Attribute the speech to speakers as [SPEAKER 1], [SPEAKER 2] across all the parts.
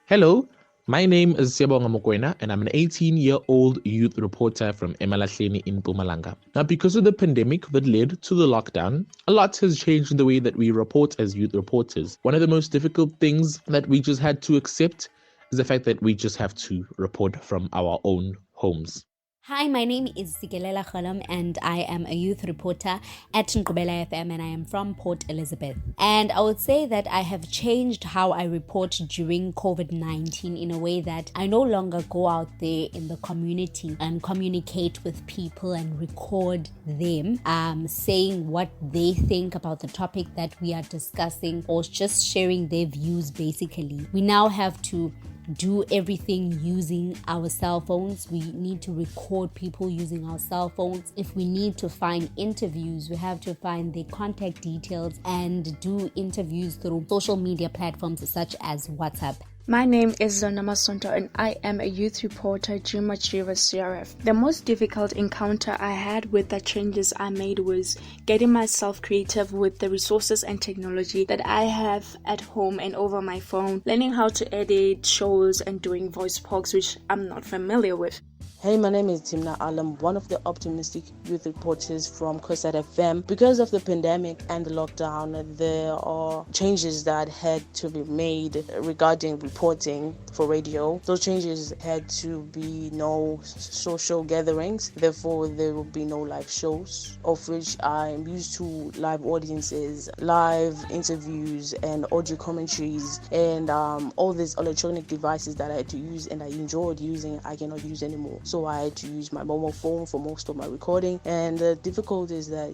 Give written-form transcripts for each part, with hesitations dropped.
[SPEAKER 1] Hello, my name is Siyabonga Mokoena, and I'm an 18-year-old youth reporter from Emalahleni in Mpumalanga. Now, because of the pandemic that led to the lockdown, a lot has changed in the way that we report as youth reporters. One of the most difficult things that we just had to accept is the fact that we just have to report from our own homes.
[SPEAKER 2] Hi, my name is Zikelela Khalam and I am a youth reporter at Nkqubela FM and I am from Port Elizabeth. And I would say that I have changed how I report during COVID-19 in a way that I no longer go out there in the community and communicate with people and record them saying what they think about the topic that we are discussing or just sharing their views basically. We now have to do everything using our cell phones. We need to record people using our cell phones. If we need to find interviews, we have to find their contact details and do interviews through social media platforms such as WhatsApp.
[SPEAKER 3] My name is Zona Masonto and I am a youth reporter during Machiva CRF. The most difficult encounter I had with the changes I made was getting myself creative with the resources and technology that I have at home and over my phone, learning how to edit shows and doing voice pogs, which I'm not familiar with.
[SPEAKER 4] Hey, my name is Timna Alam, one of the optimistic youth reporters from Coastside FM. Because of the pandemic and the lockdown, there are changes that had to be made regarding reporting for radio. Those changes had to be no social gatherings, therefore there will be no live shows, of which I'm used to live audiences, live interviews and audio commentaries, and all these electronic devices that I had to use and I enjoyed using, I cannot use anymore. So I had to use my mobile phone for most of my recording. And the difficulty is that,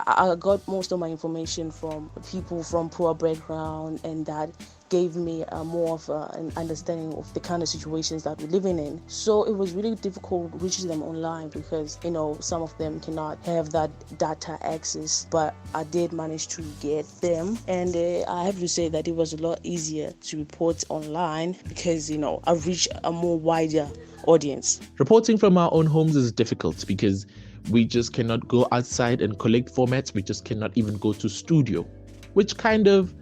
[SPEAKER 4] I got most of my information from people from poor background, and that gave me more of an understanding of the kind of situations that we're living in. So it was really difficult reaching them online because, some of them cannot have that data access, but I did manage to get them. And I have to say that it was a lot easier to report online because, I reached a more wider audience.
[SPEAKER 1] Reporting from our own homes is difficult because we just cannot go outside and collect formats. We just cannot even go to studio, which kind of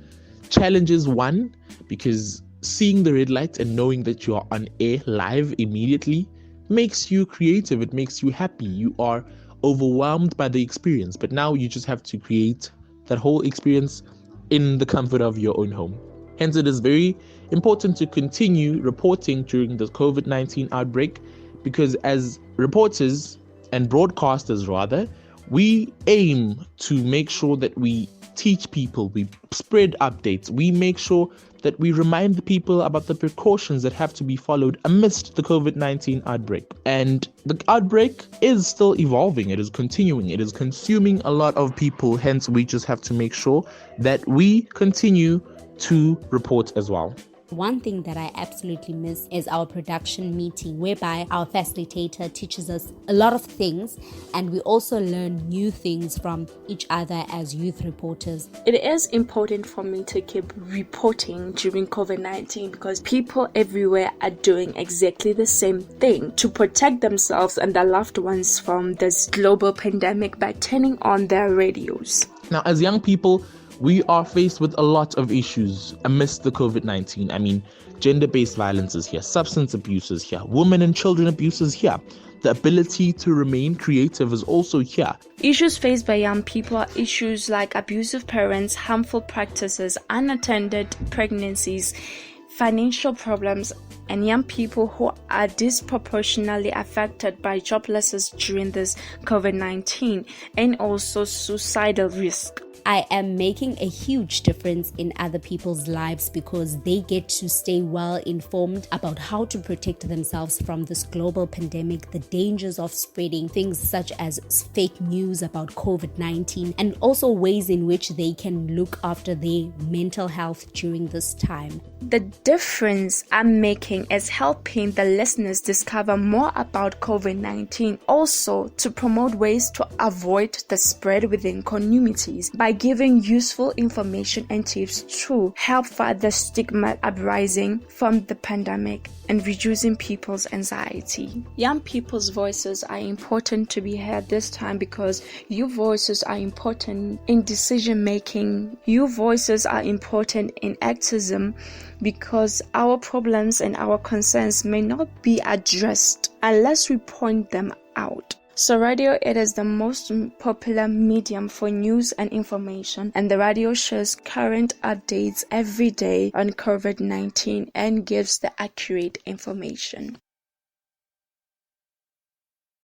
[SPEAKER 1] challenges one, because seeing the red light and knowing that you are on air live immediately makes you creative. It makes you happy. You are overwhelmed by the experience, but now you just have to create that whole experience in the comfort of your own home. Hence, it is very important to continue reporting during the COVID-19 outbreak, because as reporters and broadcasters rather, we aim to make sure that we teach people, we spread updates, we make sure that we remind the people about the precautions that have to be followed amidst the COVID-19 outbreak. And the outbreak is still evolving, it is continuing, it is consuming a lot of people, hence we just have to make sure that we continue to report as well.
[SPEAKER 2] One thing that I absolutely miss is our production meeting, whereby our facilitator teaches us a lot of things and we also learn new things from each other as youth reporters.
[SPEAKER 3] It is important for me to keep reporting during COVID-19 because people everywhere are doing exactly the same thing to protect themselves and their loved ones from this global pandemic by turning on their radios.
[SPEAKER 1] Now, as young people, we are faced with a lot of issues amidst the COVID-19. I mean, gender-based violence is here, substance abuse is here, women and children abuse is here. The ability to remain creative is also here.
[SPEAKER 3] Issues faced by young people are issues like abusive parents, harmful practices, unattended pregnancies, financial problems, and young people who are disproportionately affected by joblessness during this COVID-19, and also suicidal risk.
[SPEAKER 2] I am making a huge difference in other people's lives because they get to stay well informed about how to protect themselves from this global pandemic, the dangers of spreading things such as fake news about COVID-19, and also ways in which they can look after their mental health during this time.
[SPEAKER 3] The difference I'm making is helping the listeners discover more about COVID-19, also to promote ways to avoid the spread within communities by giving useful information and tips to help fight the stigma uprising from the pandemic and reducing people's anxiety. Young people's voices are important to be heard this time because your voices are important in decision making. Your voices are important in activism because our problems and our concerns may not be addressed unless we point them out. So radio, it is the most popular medium for news and information, and the radio shares current updates every day on COVID-19 and gives the accurate information.